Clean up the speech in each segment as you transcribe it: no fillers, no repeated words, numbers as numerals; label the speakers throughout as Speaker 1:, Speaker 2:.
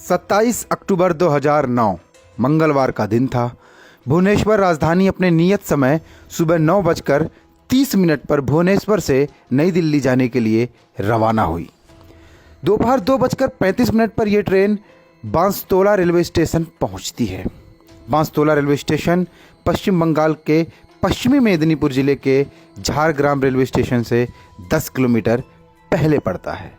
Speaker 1: 27 अक्टूबर 2009 मंगलवार का दिन था। भुवनेश्वर राजधानी अपने नियत समय सुबह 9:30 पर भुवनेश्वर से नई दिल्ली जाने के लिए रवाना हुई। दोपहर 2:35 पर यह ट्रेन बांसतोला रेलवे स्टेशन पहुंचती है। बांसतोला रेलवे स्टेशन पश्चिम बंगाल के पश्चिमी मेदिनीपुर जिले के झारग्राम रेलवे स्टेशन से 10 किलोमीटर पहले पड़ता है।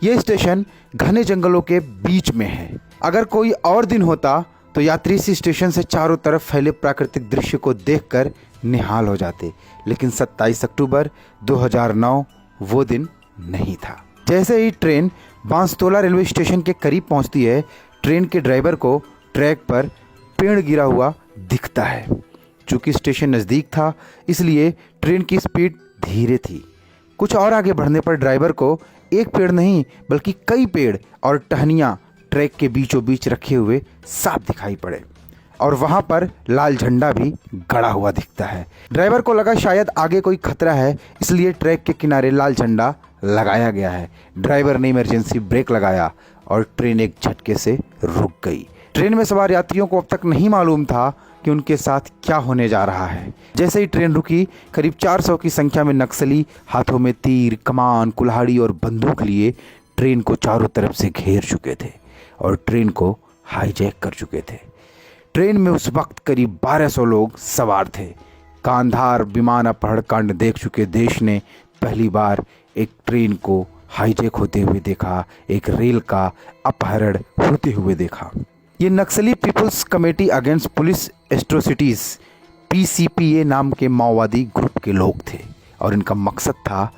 Speaker 1: यह स्टेशन घने जंगलों के बीच में है। अगर कोई और दिन होता तो यात्री इस स्टेशन से चारों तरफ फैले प्राकृतिक दृश्य को देखकर निहाल हो जाते, लेकिन 27 अक्टूबर 2009 वो दिन नहीं था। जैसे ही ट्रेन बांसतोला रेलवे स्टेशन के करीब पहुंचती है, ट्रेन के ड्राइवर को ट्रैक पर पेड़ गिरा हुआ दिखता है। चूंकि स्टेशन नज़दीक था, इसलिए ट्रेन की स्पीड धीरे थी। कुछ और आगे बढ़ने पर ड्राइवर को एक पेड़ नहीं बल्कि कई पेड़ और टहनियाँ ट्रैक के बीचों बीच रखे हुए साफ दिखाई पड़े और वहाँ पर लाल झंडा भी गड़ा हुआ दिखता है। ड्राइवर को लगा शायद आगे कोई खतरा है, इसलिए ट्रैक के किनारे लाल झंडा लगाया गया है। ड्राइवर ने इमरजेंसी ब्रेक लगाया और ट्रेन एक झटके से रुक गई। ट्रेन में सवार यात्रियों को अब तक नहीं मालूम था कि उनके साथ क्या होने जा रहा है। जैसे ही ट्रेन रुकी, करीब 400 की संख्या में नक्सली हाथों में तीर, कमान, कुल्हाड़ी और बंदूक लिए ट्रेन को चारों तरफ से घेर चुके थे और ट्रेन को हाईजैक कर चुके थे। ट्रेन में उस वक्त करीब 1200 लोग सवार थे। कांधार विमान अपहरण कांड देख चुके देश ने पहली बार एक ट्रेन को हाईजैक होते हुए देखा, एक रेल का अपहरण होते हुए देखा। ये नक्सली people's committee against police atrocities PCPA नाम के माओवादी ग्रुप के लोग थे और इनका मकसद था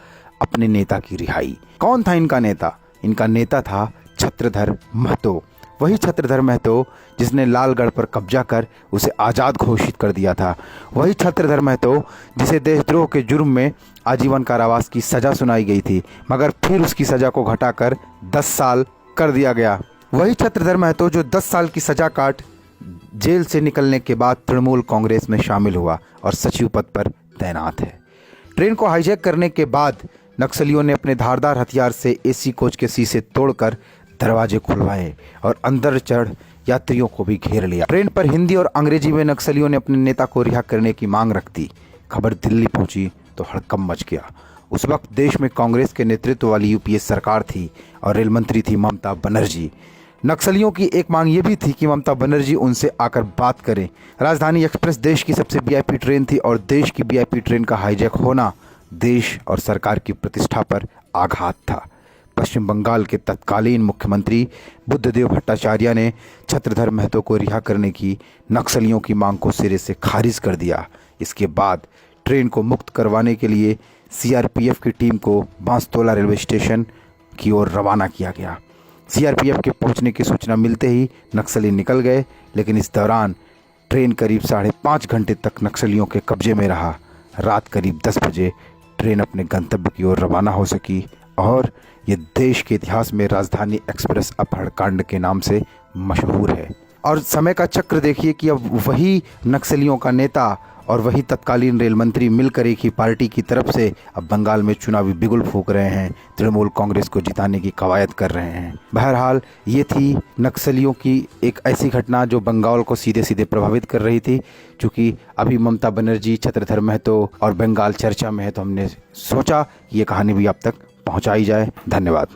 Speaker 1: अपने नेता की रिहाई। कौन था इनका नेता? इनका नेता था छत्रधर महतो। वही छत्रधर महतो जिसने लालगढ़ पर कब्जा कर उसे आज़ाद घोषित कर दिया था। वही छत्रधर महतो जिसे देशद्रोह के जुर्म में आजीवन कारावास की सज़ा सुनाई गई थी, मगर फिर उसकी सज़ा को घटाकर 10 साल कर दिया गया। वही छत्रधर महतो जो 10 साल की सज़ा काट जेल से निकलने के बाद तृणमूल कांग्रेस में शामिल हुआ और सचिव पद पर तैनात है। ट्रेन को हाईजैक करने के बाद नक्सलियों ने अपने धारदार हथियार से AC कोच के शीशे तोड़कर दरवाजे खुलवाए और अंदर चढ़ यात्रियों को भी घेर लिया। ट्रेन पर हिंदी और अंग्रेजी में नक्सलियों ने अपने नेता को रिहा करने की मांग रख दी। खबर दिल्ली पहुंची तो हड़कंप मच गया। उस वक्त देश में कांग्रेस के नेतृत्व वाली UPA सरकार थी और रेल मंत्री थी ममता बनर्जी। नक्सलियों की एक मांग ये भी थी कि ममता बनर्जी उनसे आकर बात करें। राजधानी एक्सप्रेस देश की सबसे VIP ट्रेन थी और देश की VIP ट्रेन का हाईजैक होना देश और सरकार की प्रतिष्ठा पर आघात था। पश्चिम बंगाल के तत्कालीन मुख्यमंत्री बुद्धदेव भट्टाचार्य ने छत्रधर महतो को रिहा करने की नक्सलियों की मांग को सिरे से खारिज कर दिया। इसके बाद ट्रेन को मुक्त करवाने के लिए CRPF की टीम को बांसतोला रेलवे स्टेशन की ओर रवाना किया गया। CRPF के पहुंचने की सूचना मिलते ही नक्सली निकल गए, लेकिन इस दौरान ट्रेन करीब 5.5 घंटे तक नक्सलियों के कब्जे में रहा। रात करीब 10 बजे ट्रेन अपने गंतव्य की ओर रवाना हो सकी और ये देश के इतिहास में राजधानी एक्सप्रेस अपहरण कांड के नाम से मशहूर है। और समय का चक्र देखिए कि अब वही नक्सलियों का नेता और वही तत्कालीन रेल मंत्री मिलकर एक ही पार्टी की तरफ से अब बंगाल में चुनावी बिगुल फूंक रहे हैं, तृणमूल कांग्रेस को जिताने की कवायद कर रहे हैं। बहरहाल ये थी नक्सलियों की एक ऐसी घटना जो बंगाल को सीधे सीधे प्रभावित कर रही थी। क्योंकि अभी ममता बनर्जी, छत्रधर महतो और बंगाल चर्चा में है, तो हमने सोचा कि ये कहानी भी आप तक पहुँचाई जाए। धन्यवाद।